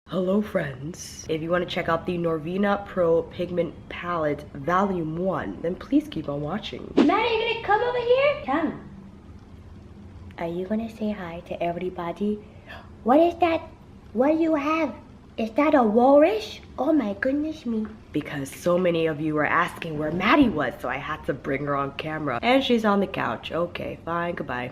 Hello friends. If you want to check out the Norvina Pro Pigment Palette Volume 1, then please keep on watching. Matt, are you gonna come over here? Come. Are you gonna say hi to everybody? What is that? What do you have? Is that a walrus? Oh my goodness me. Because so many of you were asking where Maddie was, so I had to bring her on camera. And she's on the couch. Okay, fine, goodbye.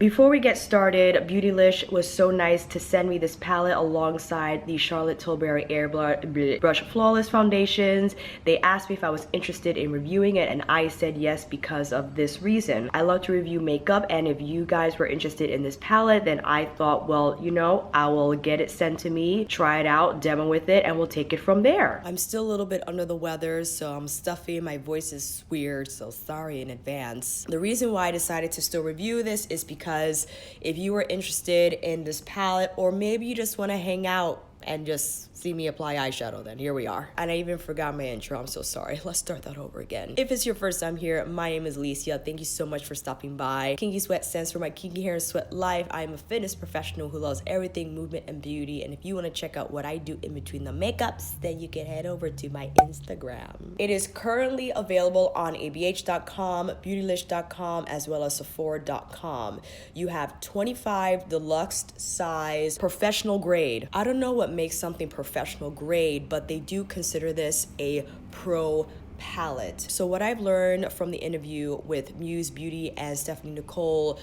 Before we get started, Beautylish was so nice to send me this palette alongside the Charlotte Tilbury Airbrush Flawless Foundations. They asked me if I was interested in reviewing it, and I said yes because of this reason. I love to review makeup, and if you guys were interested in this palette, then I thought, well, you know, I will get it sent to me, try it out, demo with it, and we'll take it from there. I'm still a little bit under the weather, so I'm stuffy, my voice is weird, so sorry in advance. The reason why I decided to still review this is because if you were interested in this palette, or maybe you just want to hang out and just see me apply eyeshadow, then here we are. And I even forgot my intro, I'm so sorry. Let's start that over again. If it's your first time here, my name is Alicia. Thank you so much for stopping by. Kinky Sweat stands for my kinky hair and sweat life. I am a fitness professional who loves everything movement and beauty, and if you want to check out what I do in between the makeups, then you can head over to my Instagram. It is currently available on abh.com, beautylish.com, as well as sephora.com. You have 25 deluxe size professional grade. I don't know what makes something professional grade, but they do consider this a pro palette. So what I've learned from the interview with Muse Beauty and Stephanie Nicole,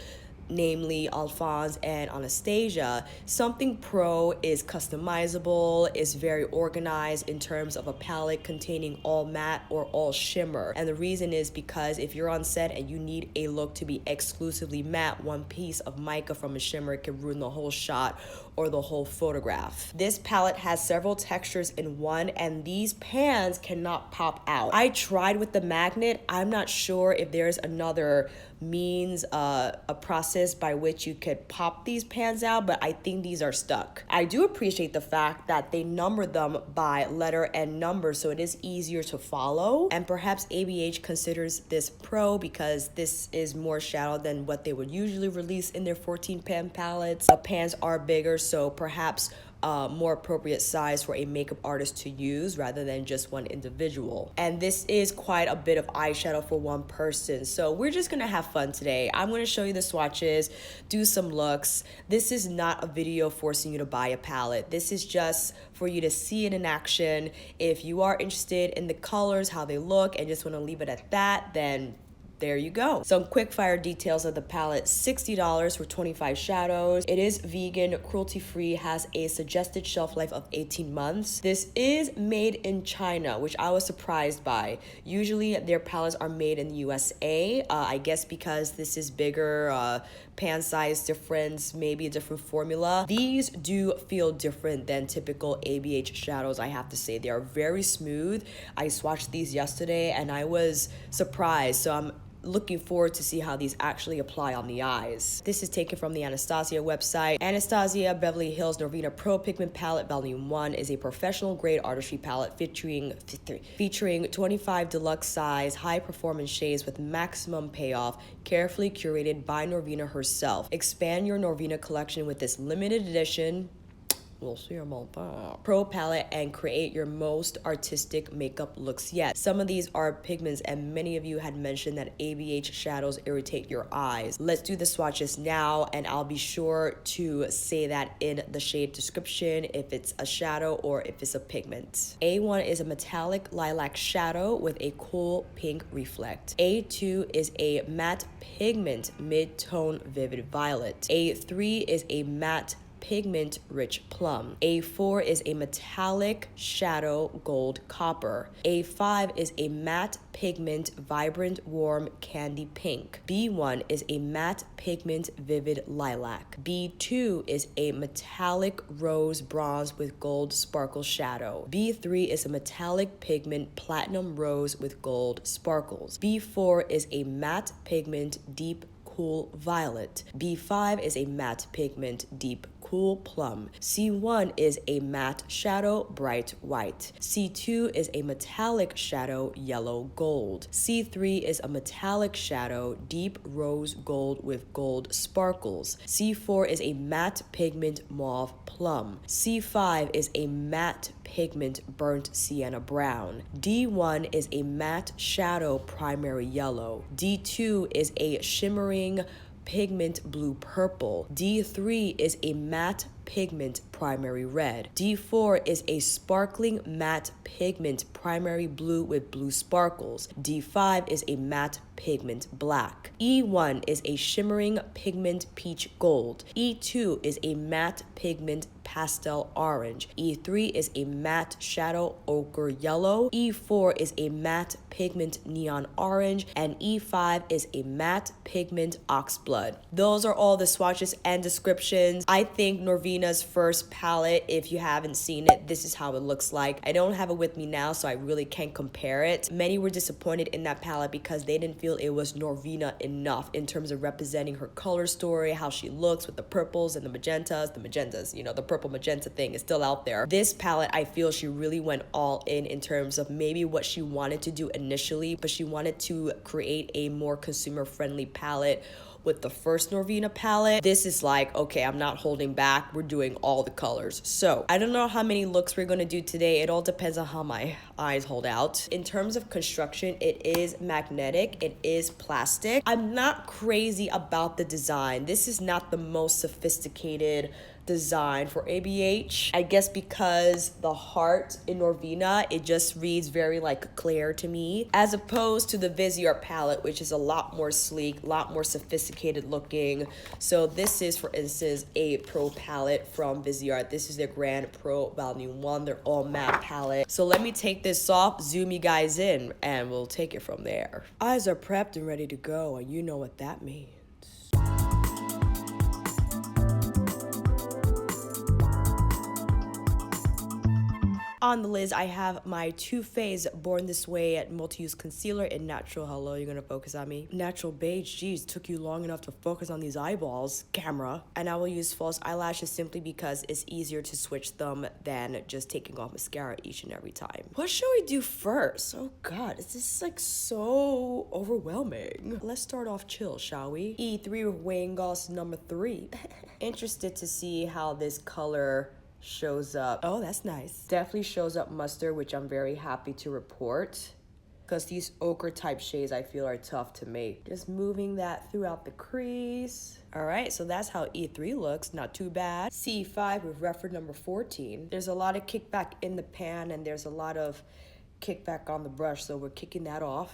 namely Alphonse and Anastasia, something pro is customizable, is very organized in terms of a palette containing all matte or all shimmer. And the reason is because if you're on set and you need a look to be exclusively matte, one piece of mica from a shimmer can ruin the whole shot or the whole photograph. This palette has several textures in one, and these pans cannot pop out. I tried with the magnet. I'm not sure if there's another means, a process by which you could pop these pans out, but I think these are stuck. I do appreciate the fact that they number them by letter and number, so it is easier to follow. And perhaps ABH considers this pro because this is more shadow than what they would usually release in their 14 pan palettes. The pans are bigger, so perhaps more appropriate size for a makeup artist to use rather than just one individual. And this is quite a bit of eyeshadow for one person, so we're just gonna have fun today. I'm gonna show you the swatches, do some looks. This is not a video forcing you to buy a palette. This is just for you to see it in action. If you are interested in the colors, how they look, and just want to leave it at that, then there you go. Some quick fire details of the palette. $60 for 25 shadows. It is vegan, cruelty free, has a suggested shelf life of 18 months. This is made in China, which I was surprised by. Usually their palettes are made in the USA. I guess because this is bigger, pan size difference, maybe a different formula. These do feel different than typical ABH shadows, I have to say. They are very smooth. I swatched these yesterday and I was surprised, so I'm looking forward to see how these actually apply on the eyes. This is taken from the Anastasia website. Anastasia Beverly Hills Norvina Pro Pigment Palette Volume 1 is a professional grade artistry palette featuring 25 deluxe size high performance shades with maximum payoff, carefully curated by Norvina herself. Expand your Norvina collection with this limited edition, we'll see about that, pro palette and create your most artistic makeup looks yet. Some of these are pigments, and many of you had mentioned that ABH shadows irritate your eyes. Let's do the swatches now, and I'll be sure to say that in the shade description if it's a shadow or if it's a pigment. A1 is a metallic lilac shadow with a cool pink reflect. A2 is a matte pigment mid-tone vivid violet. A3 is a matte pigment rich plum. A4 is a metallic shadow gold copper. A5 is a matte pigment vibrant warm candy pink. B1 is a matte pigment vivid lilac. B2 is a metallic rose bronze with gold sparkle shadow. B3 is a metallic pigment platinum rose with gold sparkles. B4 is a matte pigment deep cool violet. B5 is a matte pigment, deep cool plum. C1 is a matte shadow, bright white. C2 is a metallic shadow, yellow gold. C3 is a metallic shadow, deep rose gold with gold sparkles. C4 is a matte pigment, mauve plum. C5 is a matte pigment, burnt sienna brown. D1 is a matte shadow, primary yellow. D2 is a shimmering pigment, blue purple. D3 is a matte pigment, primary red. D4 is a sparkling matte pigment, primary blue with blue sparkles. D5 is a matte pigment, black. E1 is a shimmering pigment, peach gold. E2 is a matte pigment, pastel orange. E3 is a matte shadow, ochre yellow. E4 is a matte pigment, neon orange. And E5 is a matte pigment, oxblood. Those are all the swatches and descriptions. I think Norvina's first palette, if you haven't seen it, this is how it looks like. I don't have it with me now, so I really can't compare it. Many were disappointed in that palette because they didn't feel it was Norvina enough in terms of representing her color story, how she looks with the purples and the magentas, you know, the purple magenta thing is still out there. This palette, I feel she really went all in terms of maybe what she wanted to do initially, but she wanted to create a more consumer-friendly palette. With the first Norvina palette, this is like, okay, I'm not holding back. We're doing all the colors. So I don't know how many looks we're going to do today. It all depends on how my eyes hold out. In terms of construction, it is magnetic. It is plastic. I'm not crazy about the design. This is not the most sophisticated design for ABH. I guess because the heart in Norvina, it just reads very like clear to me, as opposed to the Viseart palette, which is a lot more sleek, a lot more sophisticated looking. So this is, for instance, a Pro palette from Viseart. This is their Grand Pro Volume 1. They're all matte palette. So let me take this off, zoom you guys in, and we'll take it from there. Eyes are prepped and ready to go, and you know what that means. On the lids, I have my Too Faced Born This Way multi-use concealer in natural. Hello, you're gonna focus on me. Natural beige. Geez, took you long enough to focus on these eyeballs, camera. And I will use false eyelashes simply because it's easier to switch them than just taking off mascara each and every time. What should we do first? Oh God, this is like so overwhelming. Let's start off chill, shall we? E3 weighing gloss number 3. Interested to see how this color shows up. Oh, that's nice. Definitely shows up mustard, which I'm very happy to report, because these ochre type shades I feel are tough to make. Just moving that throughout the crease. All right, so that's how E3 looks. Not too bad. C5 with reference number 14. There's a lot of kickback in the pan and there's a lot of kickback on the brush, so we're kicking that off.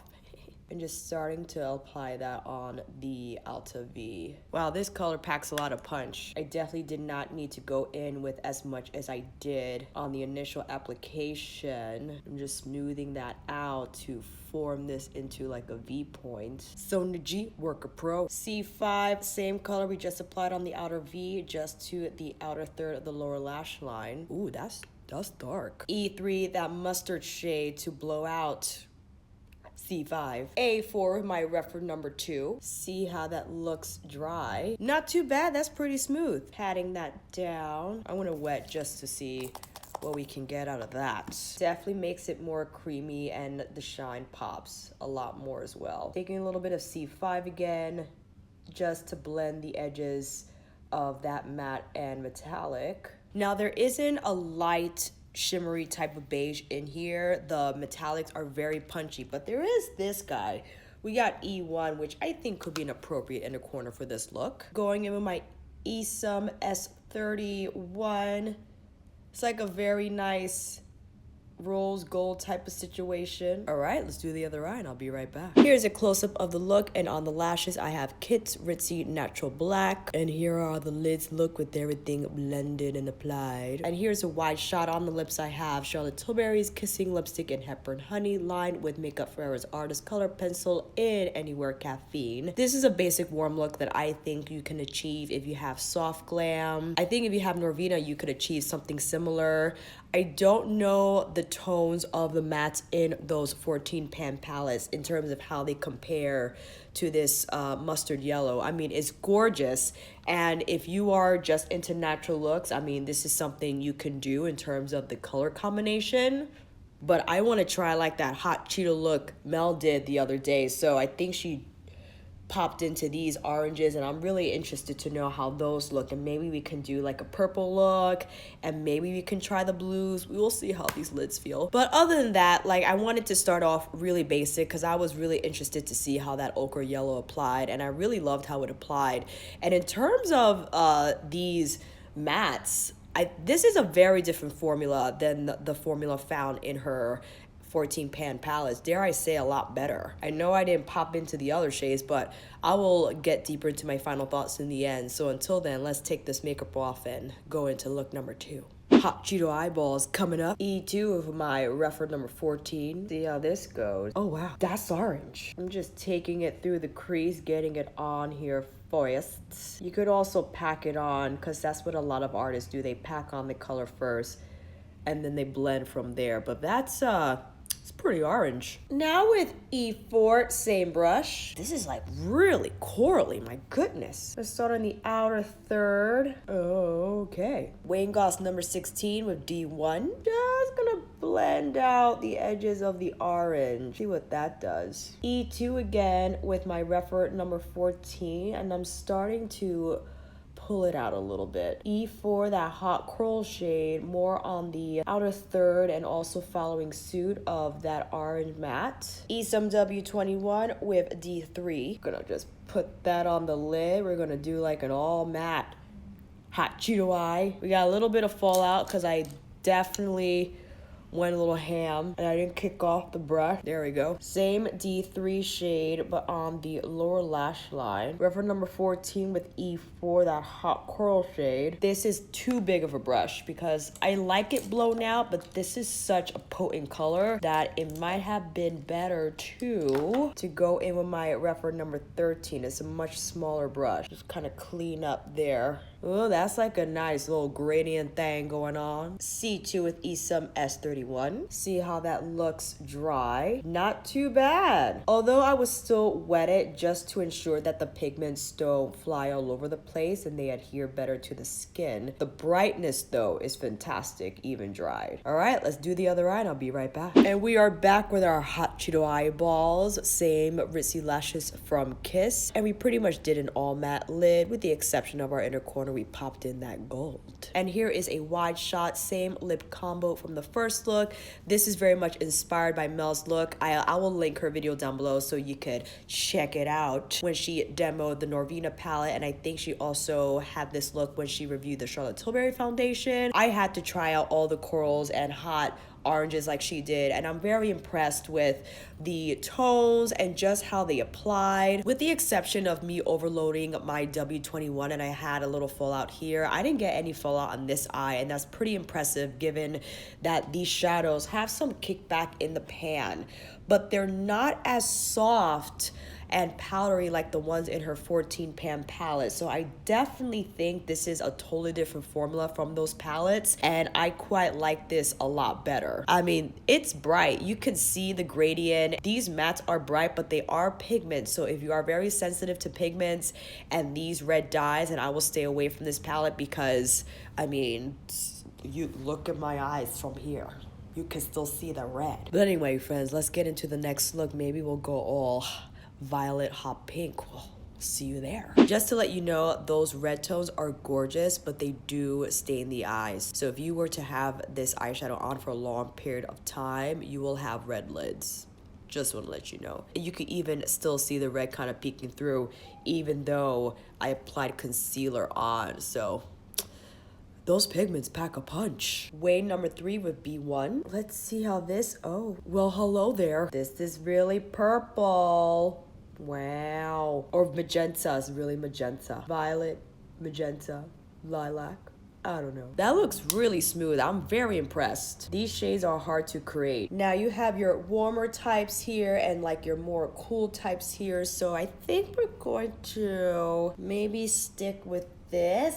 And just starting to apply that on the Alta V. Wow, this color packs a lot of punch. I definitely did not need to go in with as much as I did on the initial application. I'm just smoothing that out to form this into like a V point. So MICHI Worker Pro. C5, same color we just applied on the outer V, just to the outer third of the lower lash line. Ooh, that's dark. E3, that mustard shade to blow out C5. A4, my reference number 2. See how that looks dry. Not too bad, that's pretty smooth. Patting that down. I want to wet just to see what we can get out of that. Definitely makes it more creamy and the shine pops a lot more as well. Taking a little bit of C5 again, just to blend the edges of that matte and metallic. Now there isn't a light shimmery type of beige in here. The metallics are very punchy, but there is this guy. We got E1, which I think could be an appropriate inner corner for this look. Going in with my Esum S31. It's like a very nice rose gold type of situation. All right, let's do the other eye and I'll be right back. Here's a close-up of the look, and on the lashes I have Kit's Ritzy Natural Black, and here are the lids look with everything blended and applied. And here's a wide shot. On the lips I have Charlotte Tilbury's Kissing Lipstick in Hepburn Honey, lined with Makeup Forever's Artist Color Pencil in Anywhere Caffeine. This is a basic warm look that I think you can achieve if you have soft glam. I think if you have Norvina, you could achieve something similar. I don't know the tones of the mattes in those 14 pan palettes in terms of how they compare to this mustard yellow. I mean, it's gorgeous. And if you are just into natural looks, I mean, this is something you can do in terms of the color combination. But I want to try like that hot Cheeto look Mel did the other day. So I think she popped into these oranges, and I'm really interested to know how those look, and maybe we can do like a purple look, and maybe we can try the blues. We will see how these lids feel. But other than that, like, I wanted to start off really basic because I was really interested to see how that ochre yellow applied, and I really loved how it applied. And in terms of these mattes, this is a very different formula than the formula found in her 14 pan palettes. Dare I say, a lot better. I know I didn't pop into the other shades, but I will get deeper into my final thoughts in the end. So until then, let's take this makeup off and go into look number 2. Hot Cheeto eyeballs coming up. E2 of my reference number 14. See how this goes. Oh wow, that's orange. I'm just taking it through the crease, getting it on here first. You could also pack it on, because that's what a lot of artists do. They pack on the color first and then they blend from there. But that's it's pretty orange. Now with E4, same brush. This is like really corally, my goodness. Let's start on the outer third. Okay. Wayne Goss number 16 with D1. Just gonna blend out the edges of the orange. See what that does. E2 again with my reference number 14, and I'm starting to pull it out a little bit. E4, that hot coral shade, more on the outer third and also following suit of that orange matte. E some W21 with D3. Gonna just put that on the lid. We're gonna do like an all matte hot Cheeto eye. We got a little bit of fallout because I definitely went a little ham and I didn't kick off the brush. There we go. Same D3 shade, but on the lower lash line. Reference number 14 with E4, that hot coral shade. This is too big of a brush because I like it blown out, but this is such a potent color that it might have been better to go in with my reference number 13. It's a much smaller brush. Just kind of clean up there. Oh, that's like a nice little gradient thing going on. C2 with E some S31. See how that looks dry. Not too bad. Although I was still wet it just to ensure that the pigments don't fly all over the place and they adhere better to the skin. The brightness though is fantastic, even dried. All right, let's do the other eye and I'll be right back. And we are back with our hot Cheeto eyeballs. Same ritzy lashes from Kiss. And we pretty much did an all matte lid with the exception of our inner corner. We popped in that gold. And here is a wide shot, same lip combo from the first look. This is very much inspired by Mel's look. I will link her video down below so you could check it out when she demoed the Norvina palette, and I think she also had this look when she reviewed the Charlotte Tilbury foundation. I had to try out all the corals and hot oranges like she did, and I'm very impressed with the tones and just how they applied, with the exception of me overloading my W21 and I had a little fallout here. I didn't get any fallout on this eye, and that's pretty impressive given that these shadows have some kickback in the pan, but they're not as soft and powdery like the ones in her 14 pan palette. So I definitely think this is a totally different formula from those palettes, and I quite like this a lot better. I mean, it's bright. You can see the gradient. These mattes are bright, but they are pigments. So if you are very sensitive to pigments and these red dyes, and I will stay away from this palette because, I mean, you look at my eyes from here. You can still see the red. But anyway, friends, let's get into the next look. Maybe we'll go all violet hot pink. We'll see you there. Just to let you know, those red tones are gorgeous, but they do stain the eyes. So if you were to have this eyeshadow on for a long period of time, you will have red lids. Just want to let you know. You could even still see the red kind of peeking through even though I applied concealer on. So those pigments pack a punch. Wayne number 3 with B1. Let's see how this, oh, well, hello there. This is really purple. Wow. Or magenta is really magenta. Violet, magenta, lilac. I don't know. That looks really smooth. I'm very impressed. These shades are hard to create. Now you have your warmer types here and like your more cool types here. So I think we're going to maybe stick with this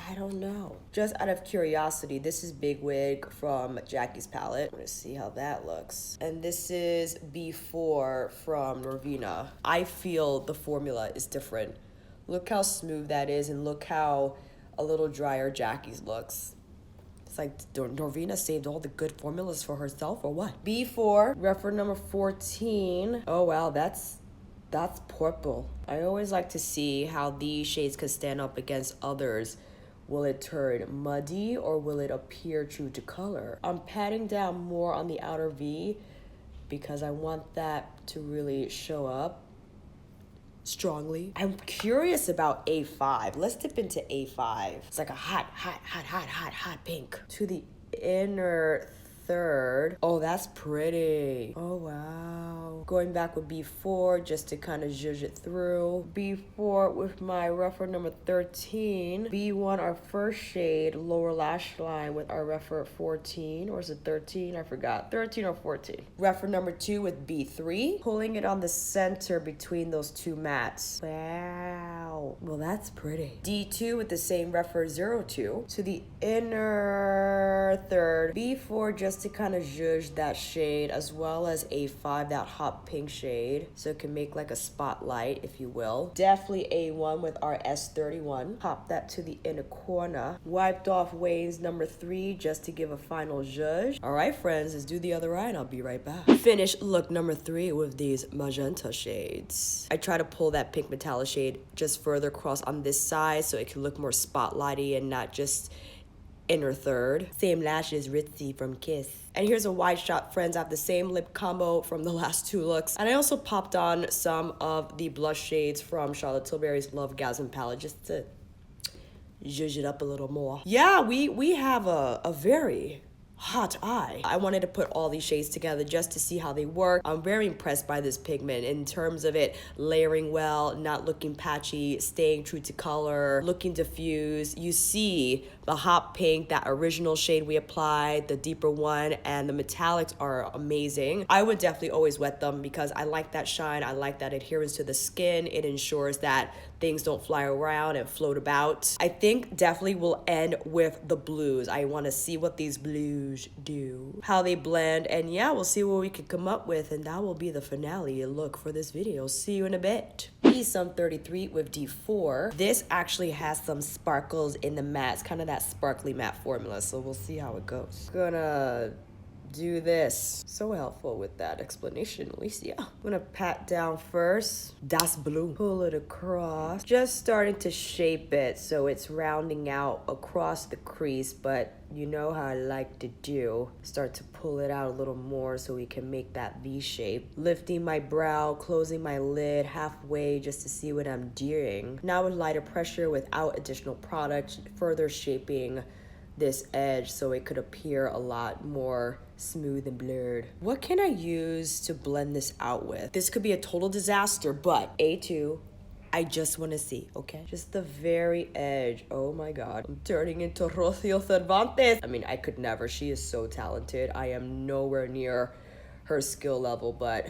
I don't know. Just out of curiosity, this is Big Wig from Jackie's palette. I'm gonna see how that looks. And this is B4 from Norvina. I feel the formula is different. Look how smooth that is, and look how a little drier Jackie's looks. It's like Norvina saved all the good formulas for herself, or what? B4, reference number 14. Oh wow, that's purple. I always like to see how these shades could stand up against others. Will it turn muddy or will it appear true to color? I'm patting down more on the outer V because I want that to really show up strongly. I'm curious about A5. Let's dip into A5. It's like a hot pink. To the inner third. Oh, that's pretty. Oh, wow. Going back with B4 just to kind of zhuzh it through. B4 with my reference number 13. B1, our first shade, lower lash line with our reference 14. Or is it 13? I forgot. 13 or 14. Reference number 2 with B3. Pulling it on the center between those two mattes. Wow. Well, that's pretty. D2 with the same reference 02. To the inner third. B4 just to kind of zhuzh that shade, as well as A5, that hot pink shade, so it can make like a spotlight, if you will. Definitely A1 with our S31. Pop that to the inner corner. Wiped off Wayne's number 3 just to give a final zhuzh. All right, friends, let's do the other eye and I'll be right back. Finish look number 3 with these magenta shades. I try to pull that pink metallic shade just further across on this side so it can look more spotlighty and not just inner third. Same lashes, Ritzy from Kiss. And here's a wide shot, friends. I have the same lip combo from the last 2 looks. And I also popped on some of the blush shades from Charlotte Tilbury's Lovegasm palette just to zhuzh it up a little more. Yeah, we have a very hot eye. I wanted to put all these shades together just to see how they work. I'm very impressed by this pigment in terms of it layering well, not looking patchy, staying true to color, looking diffused. You see the hot pink, that original shade we applied, the deeper one, and the metallics are amazing. I would definitely always wet them because I like that shine. I like that adherence to the skin. It ensures that things don't fly around and float about. I think definitely we'll end with the blues. I want to see what these blues do, how they blend, and yeah, we'll see what we can come up with, and that will be the finale look for this video. See you in a bit. Some 33 with D4. This actually has some sparkles in the matte. It's kind of that sparkly matte formula, so we'll see how it goes. Gonna do this. So helpful with that explanation, Alicia. I'm gonna pat down first. Das blue. Pull it across. Just starting to shape it so it's rounding out across the crease, but you know how I like to do. Start to pull it out a little more so we can make that V shape. Lifting my brow, closing my lid halfway just to see what I'm doing. Now with lighter pressure without additional product, further shaping this edge so it could appear a lot more smooth and blurred. What can I use to blend this out with? This could be a total disaster, but A2, I just want to see, okay? Just the very edge. Oh my God. I'm turning into Rocio Cervantes. I mean, I could never. She is so talented. I am nowhere near her skill level, but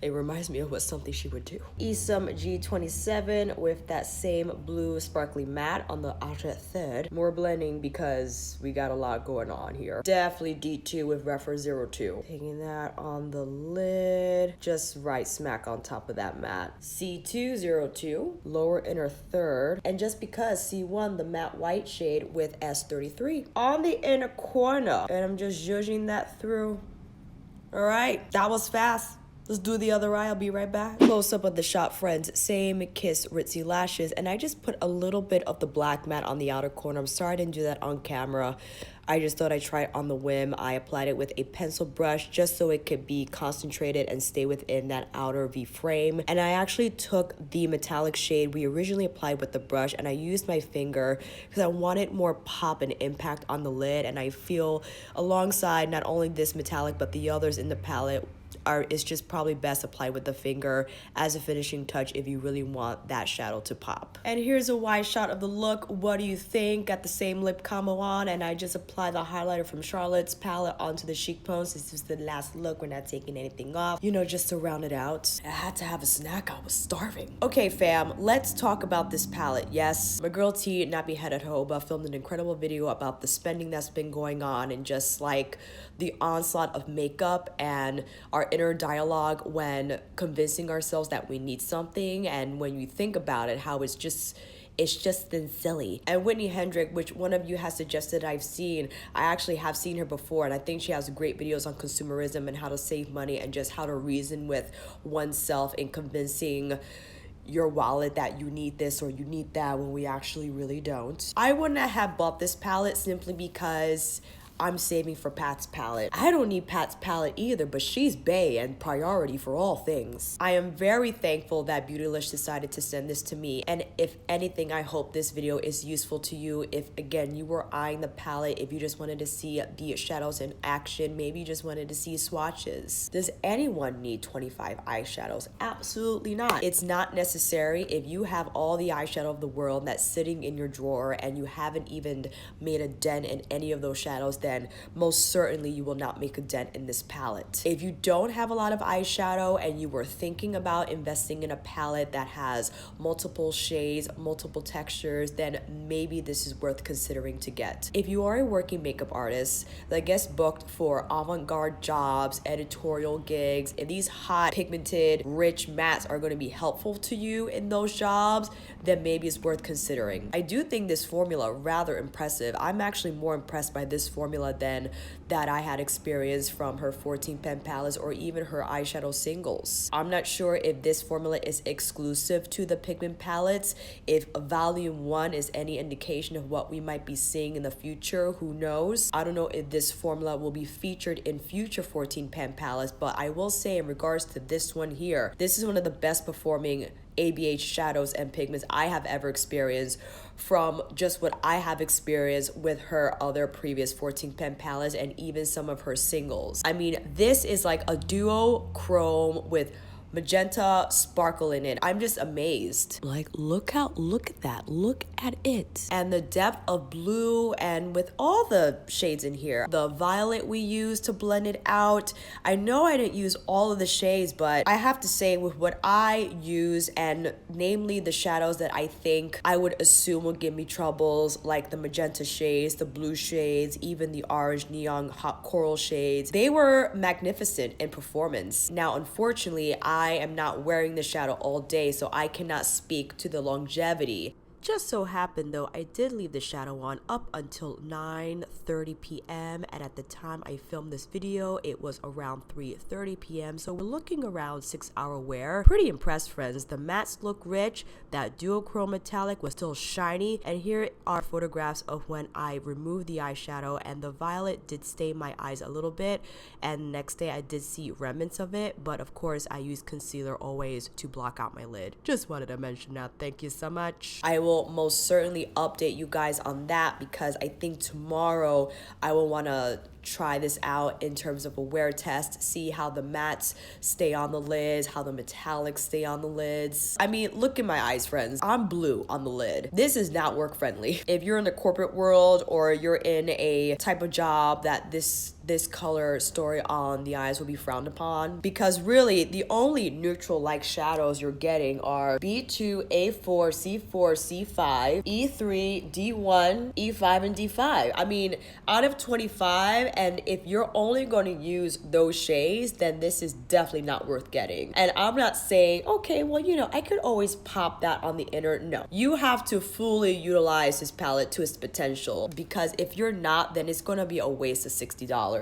it reminds me of what something she would do. Some G27 with that same blue sparkly matte on the outer third. More blending because we got a lot going on here. Definitely D2 with reference 02. Taking that on the lid, just right smack on top of that matte. C202, lower inner third. And just because C1, the matte white shade with S33 on the inner corner. And I'm just zhuzhing that through. All right, that was fast. Let's do the other eye. I'll be right back. Close up of the shot, friends. Same Kiss Ritzy lashes. And I just put a little bit of the black matte on the outer corner. I'm sorry I didn't do that on camera. I just thought I'd try it on the whim. I applied it with a pencil brush just so it could be concentrated and stay within that outer V frame. And I actually took the metallic shade we originally applied with the brush and I used my finger because I wanted more pop and impact on the lid. And I feel alongside not only this metallic but the others in the palette, is just probably best applied with the finger as a finishing touch if you really want that shadow to pop. And here's a wide shot of the look. What do you think? Got the same lip combo on, and I just applied the highlighter from Charlotte's palette onto the cheekbones. This is the last look. We're not taking anything off, you know, just to round it out. I had to have a snack. I was starving. Okay, fam, let's talk about this palette. Yes, my girl T, Nappy Head at Jojoba, filmed an incredible video about the spending that's been going on and just like the onslaught of makeup and our inner dialogue when convincing ourselves that we need something, and when you think about it, how it's just been silly. And Whitney Hendrick, which one of you has suggested I've seen, I actually have seen her before, and I think she has great videos on consumerism and how to save money and just how to reason with oneself in convincing your wallet that you need this or you need that when we actually really don't. I wouldn't have bought this palette simply because I'm saving for Pat's palette. I don't need Pat's palette either, but she's bae and priority for all things. I am very thankful that Beautylish decided to send this to me, and if anything, I hope this video is useful to you. If again you were eyeing the palette, if you just wanted to see the shadows in action, maybe you just wanted to see swatches. Does anyone need 25 eyeshadows? Absolutely not. It's not necessary. If you have all the eyeshadow of the world that's sitting in your drawer and you haven't even made a dent in any of those shadows, then most certainly you will not make a dent in this palette. If you don't have a lot of eyeshadow and you were thinking about investing in a palette that has multiple shades, multiple textures, then maybe this is worth considering to get. If you are a working makeup artist that gets booked for avant-garde jobs, editorial gigs, and these hot, pigmented, rich mattes are going to be helpful to you in those jobs, then maybe it's worth considering. I do think this formula rather impressive. I'm actually more impressed by this formula than that I had experienced from her 14 pen palettes or even her eyeshadow singles. I'm not sure if this formula is exclusive to the Pigment palettes. If volume 1 is any indication of what we might be seeing in the future, who knows? I don't know if this formula will be featured in future 14 pen palettes, but I will say in regards to this one here, this is one of the best performing ABH shadows and pigments I have ever experienced from just what I have experienced with her other previous 14 pen palettes and even some of her singles. I mean, this is like a duochrome with magenta sparkle in it. I'm just amazed. Like, look at that. Look at it. And the depth of blue, and with all the shades in here. The violet we used to blend it out. I know I didn't use all of the shades, but I have to say with what I use, and namely the shadows that I think I would assume would give me troubles, like the magenta shades, the blue shades, even the orange neon hot coral shades, they were magnificent in performance. Now, unfortunately, I am not wearing the shadow all day, so I cannot speak to the longevity. Just so happened though, I did leave the shadow on up until 9:30 p.m. and at the time I filmed this video, it was around 3:30 p.m. So we're looking around 6-hour wear. Pretty impressed, friends. The mattes look rich, that duochrome metallic was still shiny, and here are photographs of when I removed the eyeshadow, and the violet did stain my eyes a little bit, and next day I did see remnants of it, but of course I use concealer always to block out my lid. Just wanted to mention that. Thank you so much. I will most certainly update you guys on that because I think tomorrow I will want to try this out in terms of a wear test, see how the mattes stay on the lids, how the metallics stay on the lids. I mean, look in my eyes, friends. I'm blue on the lid. This is not work friendly. If you're in the corporate world or you're in a type of job that this color story on the eyes will be frowned upon, because really the only neutral like shadows you're getting are B2, A4, C4, C5, E3, D1, E5, and D5. I mean, out of 25, and if you're only going to use those shades, then this is definitely not worth getting. And I'm not saying, okay, well, you know, I could always pop that on the inner. No, you have to fully utilize this palette to its potential, because if you're not, then it's going to be a waste of $60.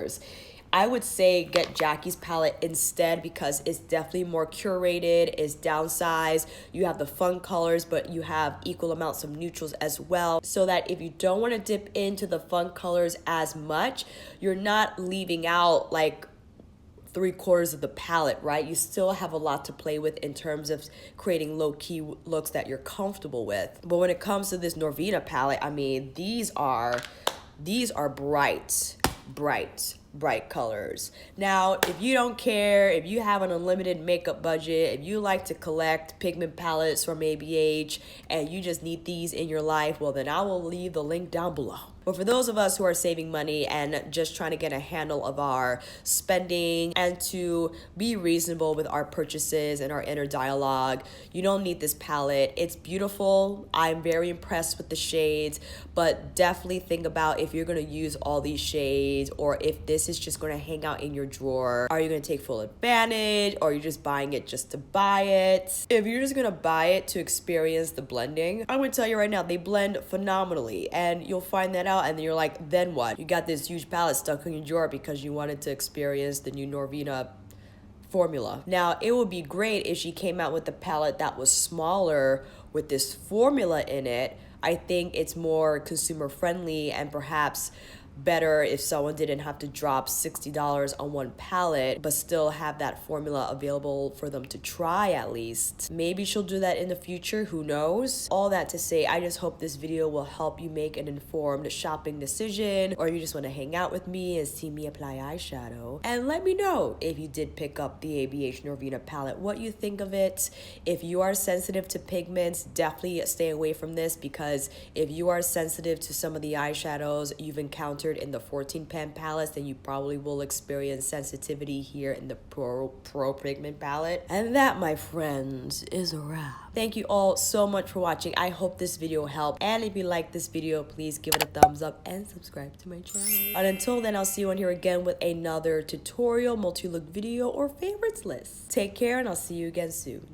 I would say get Jackie's palette instead because it's definitely more curated, it's downsized, you have the fun colors, but you have equal amounts of neutrals as well, so that if you don't want to dip into the fun colors as much, you're not leaving out like 3/4 of the palette, right? You still have a lot to play with in terms of creating low-key looks that you're comfortable with. But when it comes to this Norvina palette, I mean, these are bright, bright colors. Now, if you don't care, if you have an unlimited makeup budget, if you like to collect pigment palettes from ABH and you just need these in your life, well then I will leave the link down below. But for those of us who are saving money and just trying to get a handle of our spending and to be reasonable with our purchases and our inner dialogue, you don't need this palette. It's beautiful. I'm very impressed with the shades, but definitely think about if you're going to use all these shades or if this is just going to hang out in your drawer. Are you going to take full advantage or are you just buying it just to buy it? If you're just going to buy it to experience the blending, I'm going to tell you right now, they blend phenomenally and you'll find that out and then you're like, then what? You got this huge palette stuck in your drawer because you wanted to experience the new Norvina formula. Now, it would be great if she came out with a palette that was smaller with this formula in it. I think it's more consumer friendly and perhaps better if someone didn't have to drop $60 on one palette but still have that formula available for them to try at least. Maybe she'll do that in the future, who knows? All that to say, I just hope this video will help you make an informed shopping decision, or you just want to hang out with me and see me apply eyeshadow. And let me know if you did pick up the ABH Norvina palette, what you think of it. If you are sensitive to pigments, definitely stay away from this, because if you are sensitive to some of the eyeshadows you've encountered in the 14 pan palettes, then you probably will experience sensitivity here in the pro pigment palette. And that, my friends, is a wrap. Thank you all so much for watching. I hope this video helped, and if you like this video, please give it a thumbs up and subscribe to my channel. And until then, I'll see you on here again with another tutorial, multi-look video, or favorites list. Take care, and I'll see you again soon.